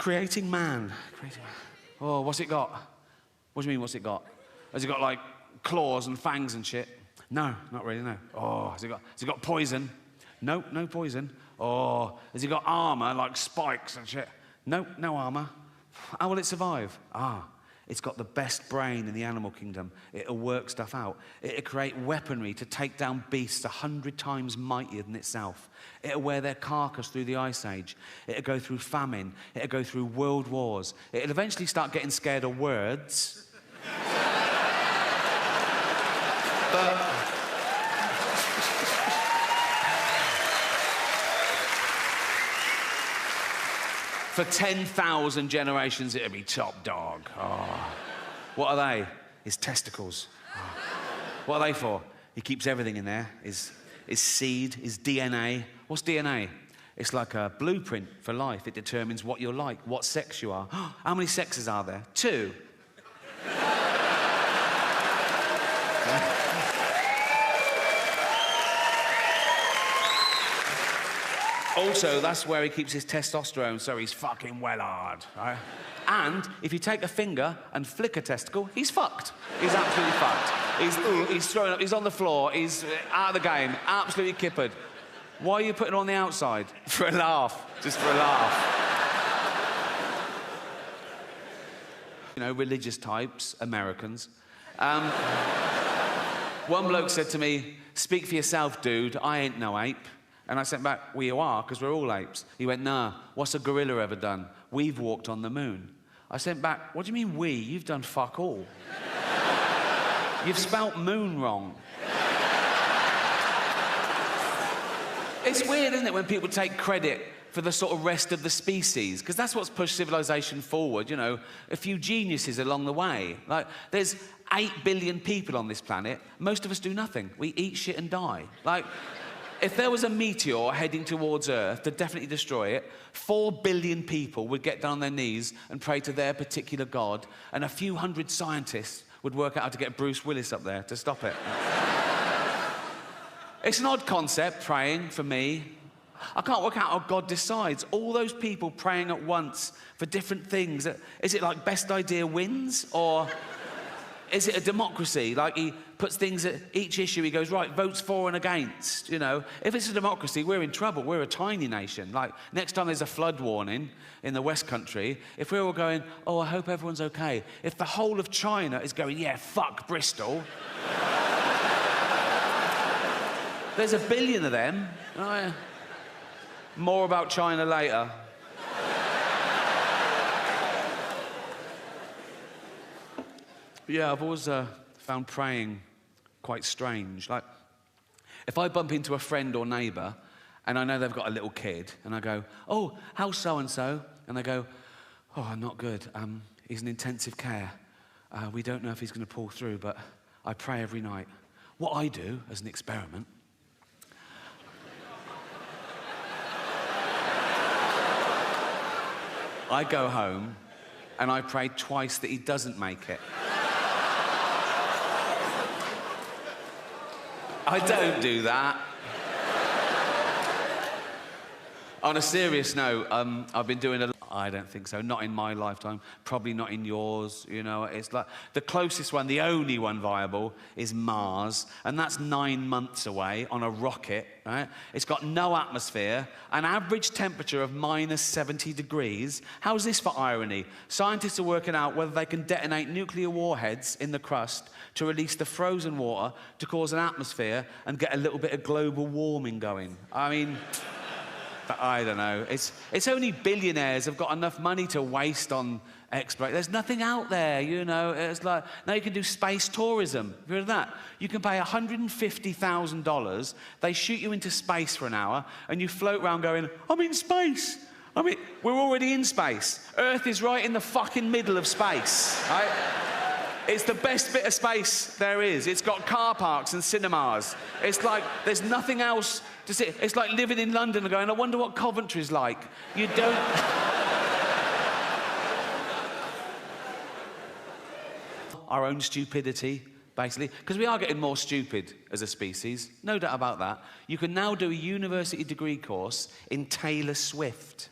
Creating man. Oh, what's it got? What do you mean, what's it got? Has it got, like, claws and fangs and shit? No, not really, no. Oh, has it got poison? No, no poison. Oh, has it got armour, like spikes and shit? No, no armour. How will it survive? It's got the best brain in the animal kingdom. It'll work stuff out. It'll create weaponry to take down beasts 100 times mightier than itself. It'll wear their carcass through the Ice Age. It'll go through famine. It'll go through world wars. It'll eventually start getting scared of words. But for 10,000 generations, it'll be top dog. Oh. What are they? His testicles. Oh. What are they for? He keeps everything in there. His seed, his DNA. What's DNA? It's like a blueprint for life. It determines what you're like, what sex you are. How many sexes are there? 2. Also, that's where he keeps his testosterone, so he's fucking well hard, right? And if you take a finger and flick a testicle, he's fucked. He's absolutely fucked. He's thrown up, he's on the floor, he's out of the game, absolutely kippered. Why are you putting it on the outside? For a laugh, just for a laugh. You know, religious types, Americans. One bloke said to me, "Speak for yourself, dude, I ain't no ape." And I sent back, "Well, you are, because we're all apes." He went, "Nah, what's a gorilla ever done? We've walked on the moon." I sent back, "What do you mean we? You've done fuck all. You've spelt moon wrong." It's weird, isn't it, when people take credit for the sort of rest of the species, because that's what's pushed civilization forward, you know, a few geniuses along the way. Like, there's 8 billion people on this planet. Most of us do nothing. We eat shit and die. Like, if there was a meteor heading towards Earth to definitely destroy it, 4 billion people would get down on their knees and pray to their particular god, and a few hundred scientists would work out how to get Bruce Willis up there to stop it. It's an odd concept, praying, for me. I can't work out how God decides. All those people praying at once for different things. Is it like best idea wins, or is it a democracy? Like, he puts things at each issue, he goes, right, votes for and against, you know? If it's a democracy, we're in trouble. We're a tiny nation. Like, next time there's a flood warning in the West Country, if we're all going, "Oh, I hope everyone's okay," if the whole of China is going, "Yeah, fuck Bristol," there's a billion of them. Oh, yeah. More about China later. Yeah, I've always found praying quite strange. Like, if I bump into a friend or neighbour and I know they've got a little kid, and I go, "Oh, how's so-and-so?" And they go, "Oh, not good. He's in intensive care. We don't know if he's going to pull through, but I pray every night." What I do, as an experiment, I go home and I pray twice that he doesn't make it. I don't do that. On a serious note, I've been doing a... I don't think so. Not in my lifetime. Probably not in yours, you know. It's like... The closest one, the only one viable, is Mars. And that's 9 months away on a rocket, right? It's got no atmosphere, an average temperature of -70 degrees. How's this for irony? Scientists are working out whether they can detonate nuclear warheads in the crust to release the frozen water to cause an atmosphere and get a little bit of global warming going. I mean... I don't know. It's only billionaires have got enough money to waste on exploration. There's nothing out there, you know. It's like, now you can do space tourism. Have you heard of that? You can pay $150,000. They shoot you into space for an hour, and you float around going, "I'm in space." I mean, we're already in space. Earth is right in the fucking middle of space, right? It's the best bit of space there is. It's got car parks and cinemas. It's like there's nothing else to see. It's like living in London and going, "I wonder what Coventry's like." You don't... Our own stupidity, basically, because we are getting more stupid as a species, no doubt about that. You can now do a university degree course in Taylor Swift.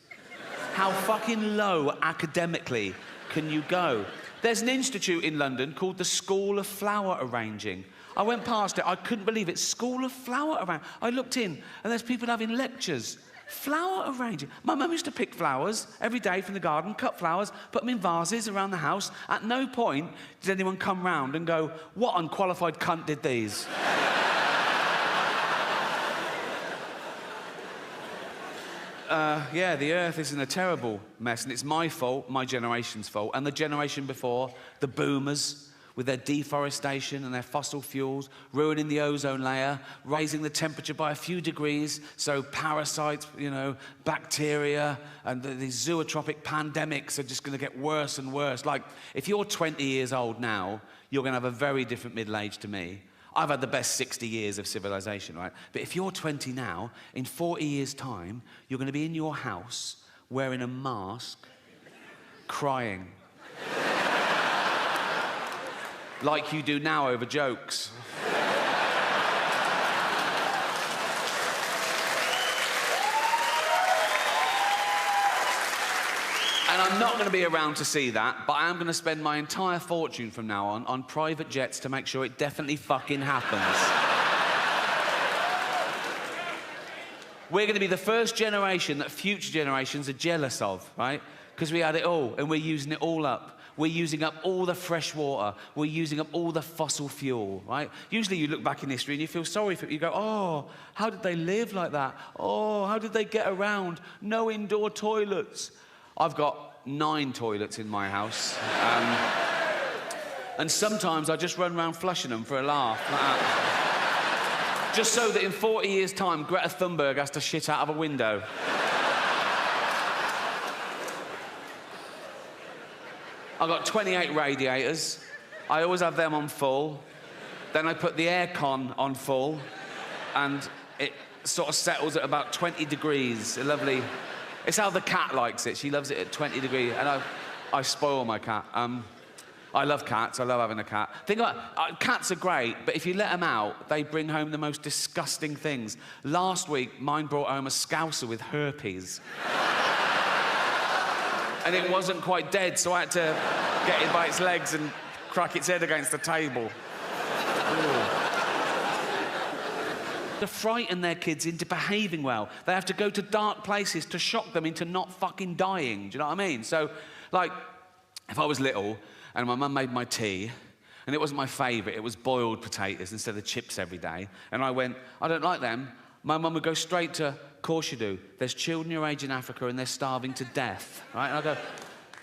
How fucking low academically can you go? There's an institute in London called the School of Flower Arranging. I went past it, I couldn't believe it. School of Flower Arranging. I looked in, and there's people having lectures. Flower arranging. My mum used to pick flowers every day from the garden, cut flowers, put them in vases around the house. At no point did anyone come round and go, what unqualified cunt did these? Yeah, the Earth is in a terrible mess, and it's my fault, my generation's fault, and the generation before, the boomers, with their deforestation and their fossil fuels, ruining the ozone layer, raising the temperature by a few degrees, so parasites, you know, bacteria, and these zootropic pandemics are just going to get worse and worse. Like, if you're 20 years old now, you're going to have a very different middle age to me. I've had the best 60 years of civilization, right? But if you're 20 now, in 40 years' time, you're going to be in your house wearing a mask, crying. Like you do now over jokes. And I'm not going to be around to see that, but I am going to spend my entire fortune from now on private jets to make sure it definitely fucking happens. We're going to be the first generation that future generations are jealous of, right? Because we had it all, and we're using it all up. We're using up all the fresh water. We're using up all the fossil fuel, right? Usually you look back in history and you feel sorry for it. You go, oh, how did they live like that? Oh, how did they get around? No indoor toilets. I've got 9 toilets in my house. And sometimes I just run around flushing them for a laugh, like that. Just so that in 40 years' time, Greta Thunberg has to shit out of a window. I've got 28 radiators. I always have them on full. Then I put the aircon on full, and it sort of settles at about 20 degrees. A lovely... It's how the cat likes it. She loves it at 20 degrees, and I spoil my cat. I love cats. I love having a cat. Think about cats are great, but if you let them out, they bring home the most disgusting things. Last week, mine brought home a scouser with herpes. And it wasn't quite dead, so I had to get it by its legs and crack its head against the table. To frighten their kids into behaving well. They have to go to dark places to shock them into not fucking dying. Do you know what I mean? So, like, if I was little and my mum made my tea, and it wasn't my favourite, it was boiled potatoes instead of chips every day, and I went, I don't like them, my mum would go straight to, of course you do. There's children your age in Africa and they're starving to death, right? And I go,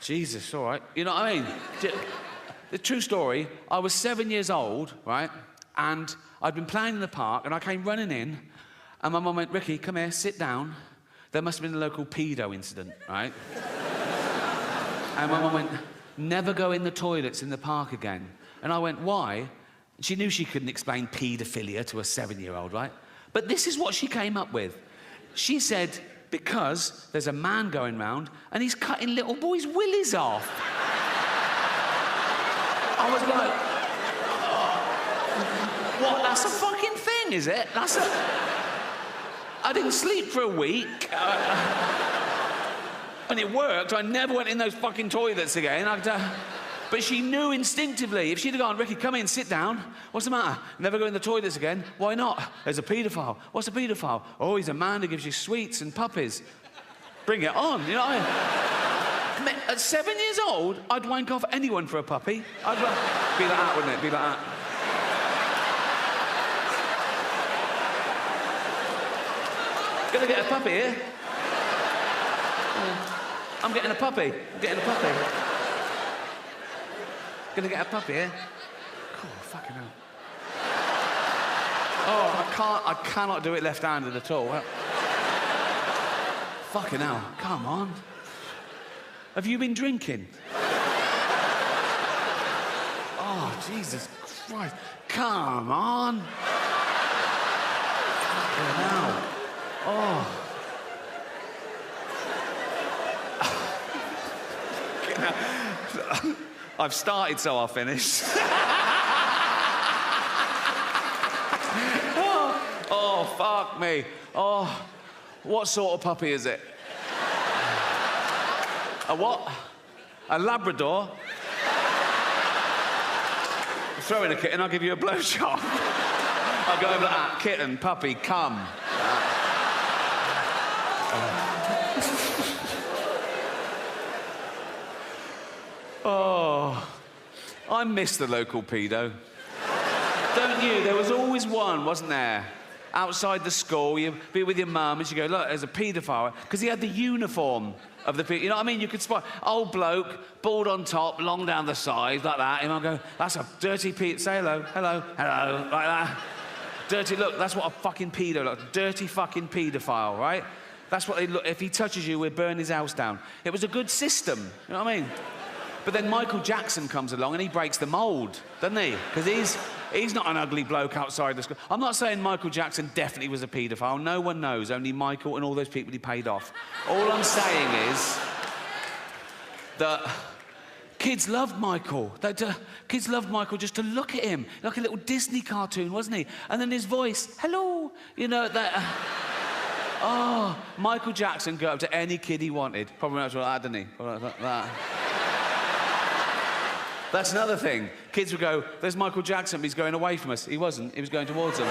Jesus, all right. You know what I mean? The true story, I was 7 years old, right? And I'd been playing in the park and I came running in and my mum went, Ricky, come here, sit down. There must have been a local pedo incident, right? And my mum went, never go in the toilets in the park again. And I went, why? She knew she couldn't explain paedophilia to a 7-year-old, right? But this is what she came up with. She said, because there's a man going round and he's cutting little boys' willies off. I was like, what? That's a fucking thing, is it? I didn't sleep for a week. And it worked. I never went in those fucking toilets again. But she knew instinctively. If she'd have gone, Ricky, come in, sit down. What's the matter? Never go in the toilets again. Why not? There's a paedophile. What's a paedophile? Oh, he's a man who gives you sweets and puppies. Bring it on, you know what I mean? At 7 years old, I'd wank off anyone for a puppy. I'd be like that, wouldn't it? Be like that. Gonna get a puppy here. I'm getting a puppy. I'm getting a puppy. Gonna get a puppy here. Oh, fucking hell. Oh, I cannot do it left-handed at all. Fucking hell, come on. Have you been drinking? Oh, Jesus Christ. Come on. Fucking hell. Oh. I've started, so I'll finish. Oh, fuck me. Oh, what sort of puppy is it? A what? A Labrador? Throw in a kitten, I'll give you a blowjob. I'll go over that. Kitten, puppy, come. Oh, I miss the local pedo. Don't you? There was always one, wasn't there? Outside the school, you'd be with your mum and she'd go, look, there's a paedophile. Because he had the uniform of the pedo. You know what I mean? You could spot old bloke, bald on top, long down the side, like that. And I'll go, that's a dirty pedo. Say hello, hello, hello, like that. Dirty, look, that's what a fucking pedo looks like. Dirty fucking paedophile, right? That's what they look. If he touches you, we'll burn his house down. It was a good system, you know what I mean? But then Michael Jackson comes along and he breaks the mould, doesn't he? Because he's not an ugly bloke outside the school. I'm not saying Michael Jackson definitely was a paedophile. No one knows, only Michael and all those people he paid off. All I'm saying is that kids loved Michael. Kids loved Michael just to look at him, like a little Disney cartoon, wasn't he? And then his voice, hello, you know, that... oh, Michael Jackson go up to any kid he wanted. Probably not like that, didn't he? Probably like that. That's another thing. Kids would go, there's Michael Jackson, but he's going away from us. He wasn't. He was going towards them.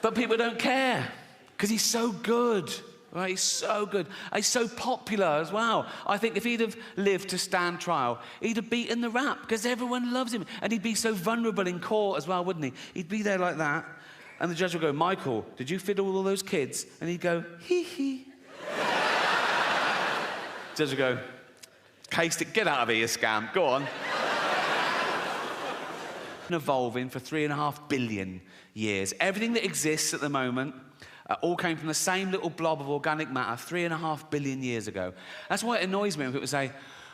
But people don't care, because he's so good. Right? He's so good. He's so popular as well. I think if he'd have lived to stand trial, he'd have beaten the rap, because everyone loves him. And he'd be so vulnerable in court as well, wouldn't he? He'd be there like that, and the judge would go, Michael, did you fiddle all those kids? And he'd go, hee. Judge would go, Case it, get out of here, you scam. Go on. Evolving for 3.5 billion years. Everything that exists at the moment all came from the same little blob of organic matter 3.5 billion years ago. That's why it annoys me when people say,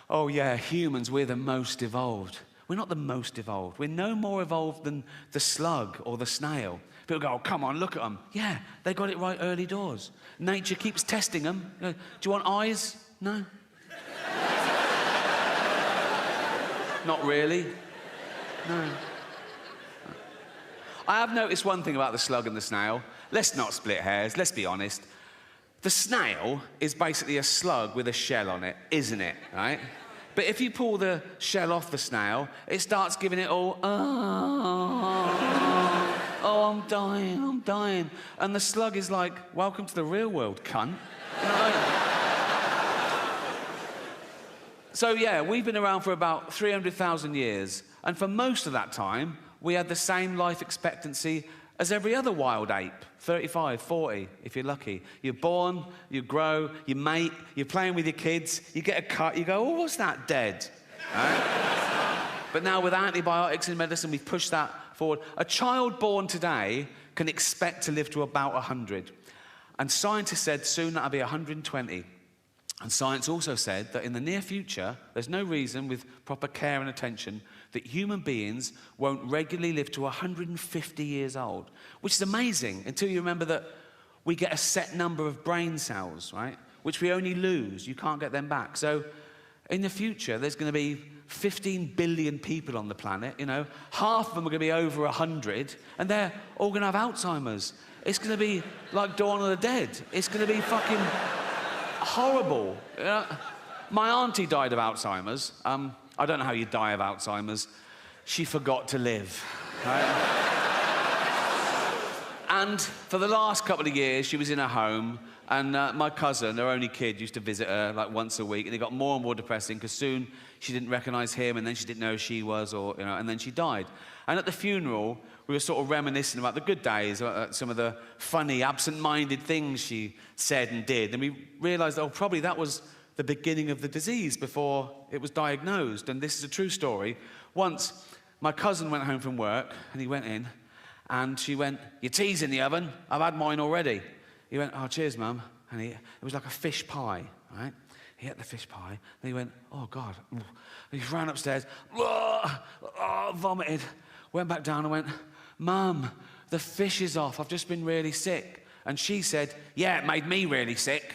oh yeah, humans, we're the most evolved. We're not the most evolved. We're no more evolved than the slug or the snail. People go, oh, come on, look at them. Yeah, they got it right early doors. Nature keeps testing them. Do you want eyes? No. Not really. No. I have noticed one thing about the slug and the snail. Let's not split hairs, let's be honest. The snail is basically a slug with a shell on it, isn't it, right? But if you pull the shell off the snail, it starts giving it all, oh, I'm dying. And the slug is like, welcome to the real world, cunt. You know, so yeah, we've been around for about 300,000 years, and for most of that time, we had the same life expectancy as every other wild ape, 35, 40, if you're lucky. You're born, you grow, you mate, you're playing with your kids, you get a cut, you go, oh, what's that, dead? Right? But now with antibiotics and medicine, we've pushed that forward. A child born today can expect to live to about 100. And scientists said soon that'll be 120. And science also said that in the near future, there's no reason, with proper care and attention, that human beings won't regularly live to 150 years old, which is amazing until you remember that we get a set number of brain cells, right, which we only lose. You can't get them back. So in the future, there's going to be 15 billion people on the planet, you know. Half of them are going to be over 100, and they're all going to have Alzheimer's. It's going to be like Dawn of the Dead. It's going to be fucking horrible. You know? My auntie died of Alzheimer's. I don't know how you die of Alzheimer's. She forgot to live, right? And for the last couple of years, she was in her home, and my cousin, her only kid, used to visit her like once a week, and it got more and more depressing because soon she didn't recognize him, and then she didn't know who she was, or, you know, and then she died. And at the funeral, we were sort of reminiscing about the good days, some of the funny, absent-minded things she said and did, and we realized, oh, probably that was the beginning of the disease before it was diagnosed. And this is a true story. Once, my cousin went home from work, and he went in, and she went, your tea's in the oven. I've had mine already. He went, oh, cheers, Mum. And it was like a fish pie, right? He ate the fish pie, and he went, oh, God. And he ran upstairs, vomited, went back down and went, Mum, the fish is off. I've just been really sick. And she said, yeah, it made me really sick.